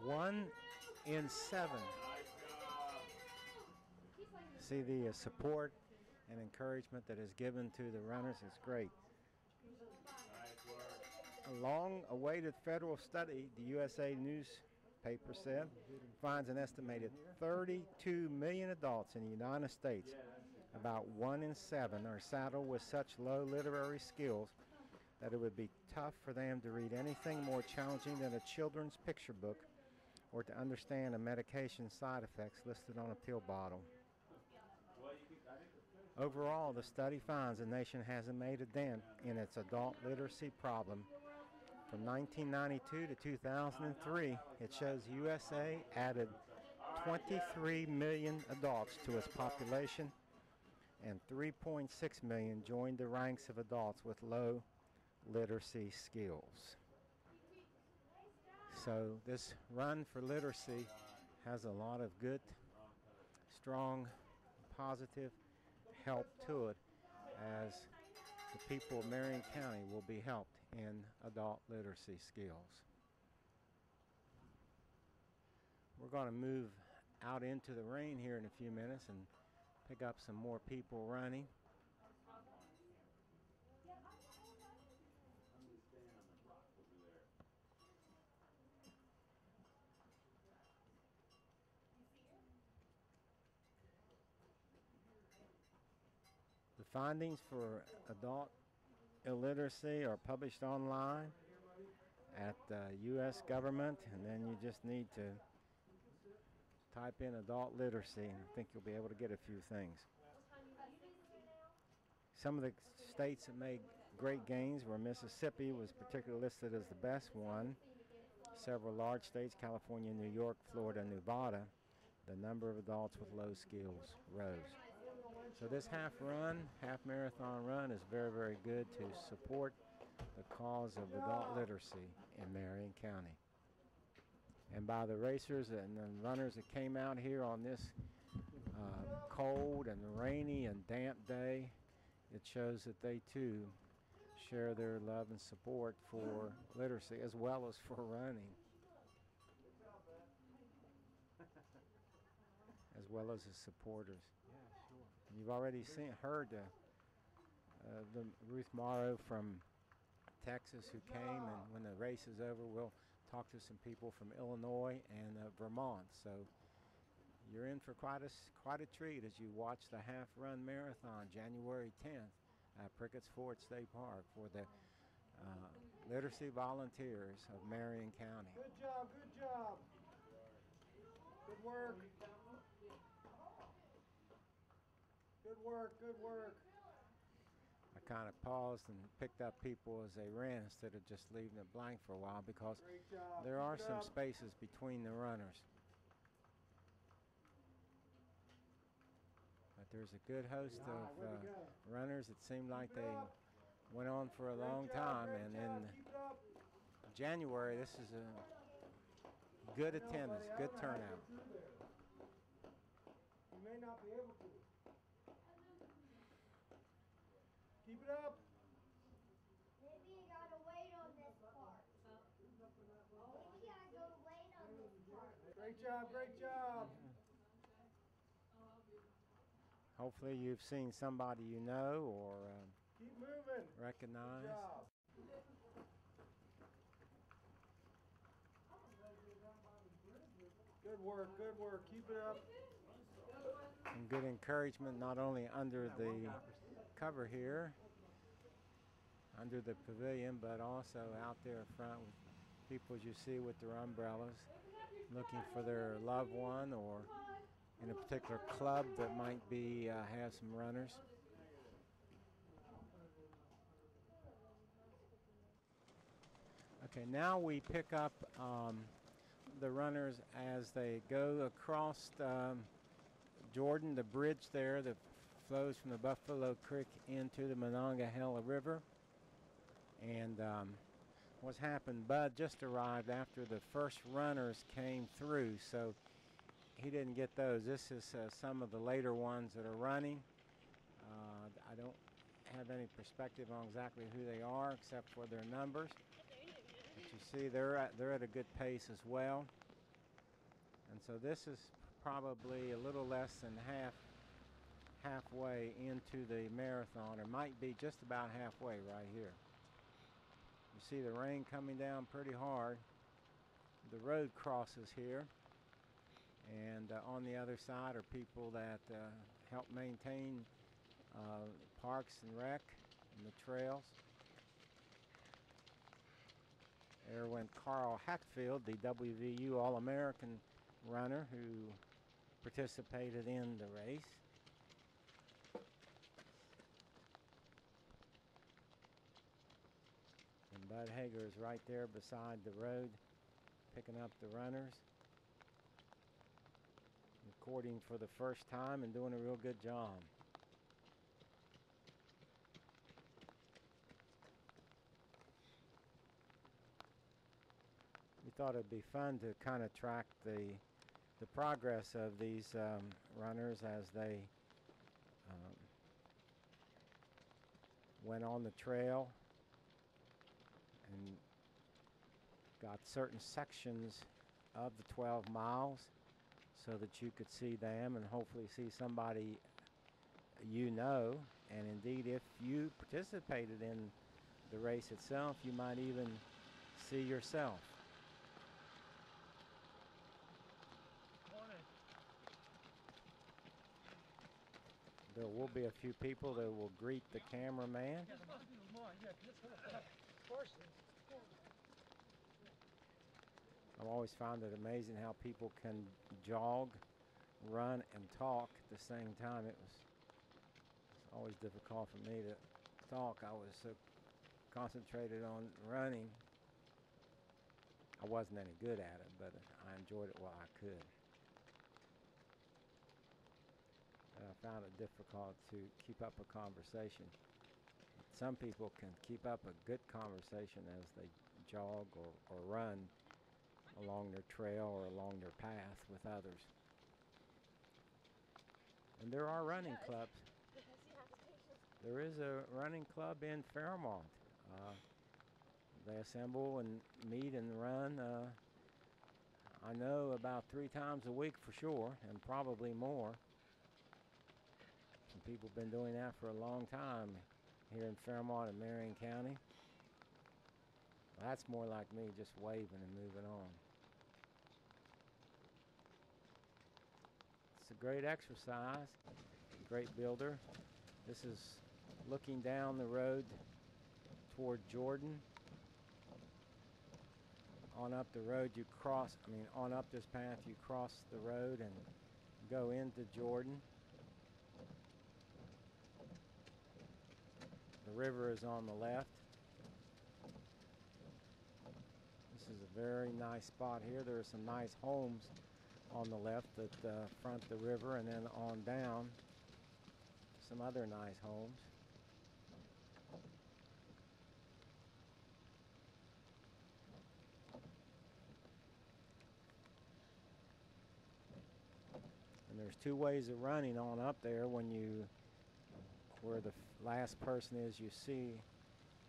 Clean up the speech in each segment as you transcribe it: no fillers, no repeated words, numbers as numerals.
1 in 7. See the support and encouragement that is given to the runners is great. A long-awaited federal study, the USA newspaper said, finds an estimated 32 million adults in the United States. About 1 in 7 are saddled with such low literary skills that it would be tough for them to read anything more challenging than a children's picture book or to understand a medication side effects listed on a pill bottle. Overall, the study finds the nation hasn't made a dent in its adult literacy problem. From 1992 to 2003, it shows USA added 23 million adults to its population, and 3.6 million joined the ranks of adults with low literacy skills. So this run for literacy has a lot of good, strong, positive help to it, as the people of Marion County will be helped in adult literacy skills. We're going to move out into the rain here in a few minutes and pick up some more people running. The findings for adult illiteracy are published online at the U.S. government, and then you just need to type in adult literacy, and I think you'll be able to get a few things. Some of the states that made great gains were Mississippi was particularly listed as the best one. Several large states, California, New York, Florida, Nevada, the number of adults with low skills rose. So this half marathon run is very, very good to support the cause of adult literacy in Marion County. And by the racers and the runners that came out here on this cold and rainy and damp day, it shows that they too share their love and support for literacy as well as for running, as well as the supporters. Yeah, sure. And you've already heard the Ruth Morrow from Texas who came, and when the race is over, we'll talk to some people from Illinois and Vermont. So you're in for quite a treat as you watch the half-run marathon January 10th at Prickett's Ford State Park for the literacy volunteers of Marion County. Good job, good job. Good work. Good work, good work. I kind of paused and picked up people as they ran instead of just leaving it blank for a while, because there are some spaces between the runners. But there's a good host of runners. It seemed like they went on for a long time, and in January this is a good attendance, good turnout. You may not be able to. Keep it up. Maybe you gotta wait on this part. Maybe you gotta wait on this part. Great job, great job. Hopefully you've seen somebody you know or keep moving. Recognize. Good work, good work. Keep it up. And good encouragement not only under the cover here, under the pavilion, but also out there front with people, as you see, with their umbrellas, looking for their loved one, or in a particular club that might be have some runners. Okay, now we pick up the runners as they go across Jordan, the bridge there that flows from the Buffalo Creek into the Monongahela River. And what's happened, Bud just arrived after the first runners came through, so he didn't get those. This is some of the later ones that are running. I don't have any perspective on exactly who they are except for their numbers. But you see they're at a good pace as well. And so this is probably a little less than halfway into the marathon, or might be just about halfway right here. You see the rain coming down pretty hard. The road crosses here, and on the other side are people that help maintain parks and rec and the trails. There went Carl Hatfield, the WVU All-American runner who participated in the race. And Bud Hager is right there beside the road, picking up the runners, recording for the first time and doing a real good job. We thought it'd be fun to kind of track the progress of these runners as they went on the trail and got certain sections of the 12 miles so that you could see them and hopefully see somebody you know. And indeed, if you participated in the race itself, you might even see yourself. There will be a few people that will greet the cameraman. I've always found it amazing how people can jog, run, and talk at the same time. It's always difficult for me to talk. I was so concentrated on running. I wasn't any good at it, but I enjoyed it while I could. And I found it difficult to keep up a conversation. Some people can keep up a good conversation as they jog or run along their trail or along their path with others. And there are running clubs. There is a running club in Fairmont. They assemble and meet and run, I know, about 3 times a week for sure, and probably more. Some people have been doing that for a long time here in Fairmont and Marion County. Well, that's more like me just waving and moving on. It's a great exercise, great builder. This is looking down the road toward Jordan. On up the road you cross, on up this path you cross the road and go into Jordan. The river is on the left. This is a very nice spot here. There are some nice homes on the left that front the river, and then on down some other nice homes. And there's 2 ways of running on up there. Where the last person is, you see,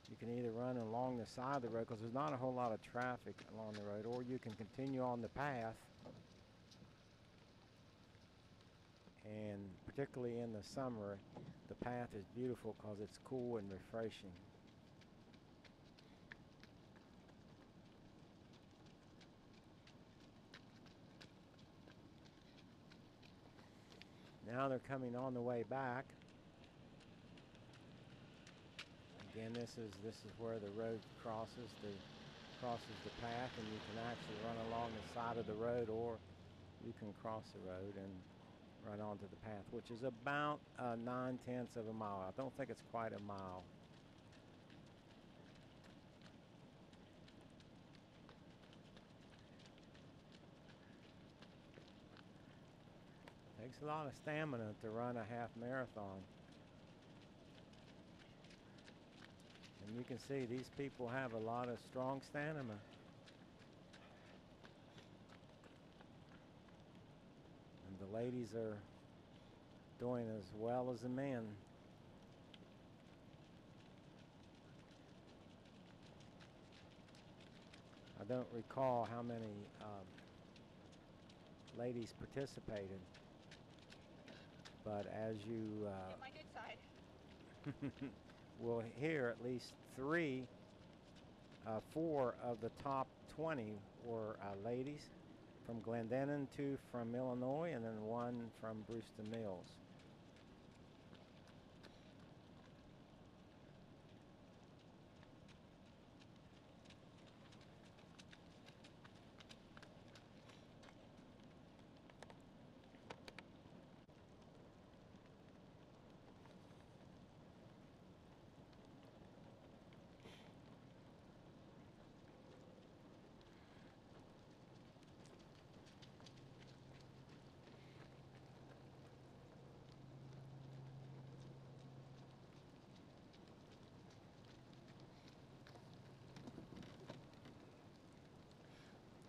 you can either run along the side of the road because there's not a whole lot of traffic along the road, or you can continue on the path. And particularly in the summer, the path is beautiful because it's cool and refreshing. Now they're coming on the way back. Again, this is where the road crosses the path, and you can actually run along the side of the road, or you can cross the road and run onto the path, which is about 9/10 of a mile. I don't think it's quite a mile. Takes a lot of stamina to run a half marathon. And you can see these people have a lot of strong stamina. And the ladies are doing as well as the men. I don't recall how many ladies participated. But as you Get my good side. will hear, at least four of the top 20 were ladies from Glendenning, 2 from Illinois, and then 1 from Brewston Mills.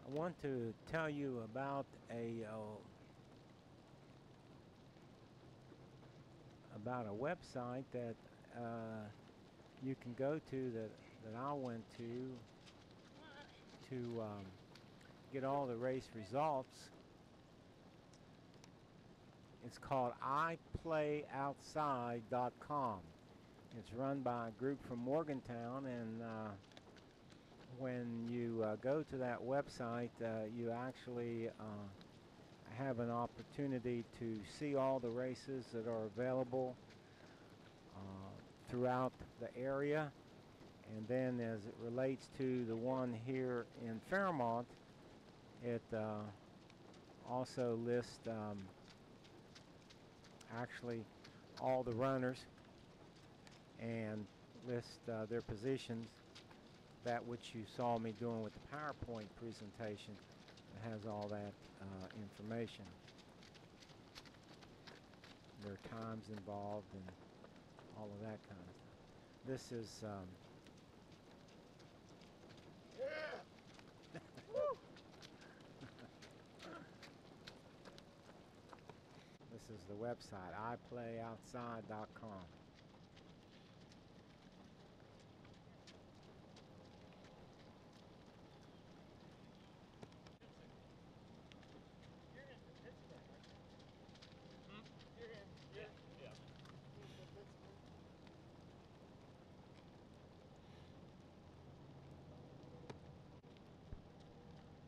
I want to tell you about a website that you can go to that I went to get all the race results. It's called iPlayOutside.com. It's run by a group from Morgantown, and when you go to that website, you actually have an opportunity to see all the races that are available throughout the area. And then as it relates to the one here in Fairmont, it also lists actually all the runners and lists their positions, that which you saw me doing with the PowerPoint presentation. It has all that information. There are times involved and all of that kind of stuff. This is this is the website, iPlayOutside.com.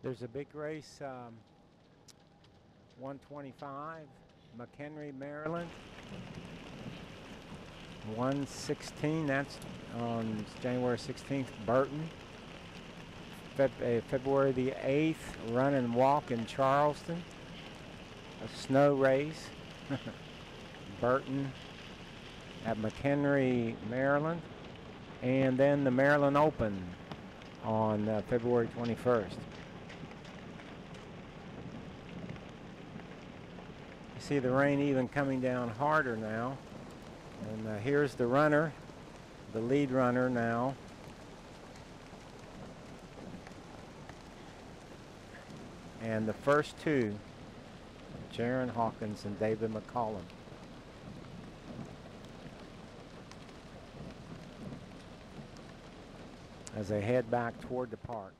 There's a big race, 125, McHenry, Maryland. 116, that's on January 16th, Burton. February the 8th, run and walk in Charleston. A snow race, Burton at McHenry, Maryland. And then the Maryland Open on February 21st. See the rain even coming down harder now. And here's the runner, the lead runner now. And the first two, Jaron Hawkins and David McCollum. As they head back toward the park.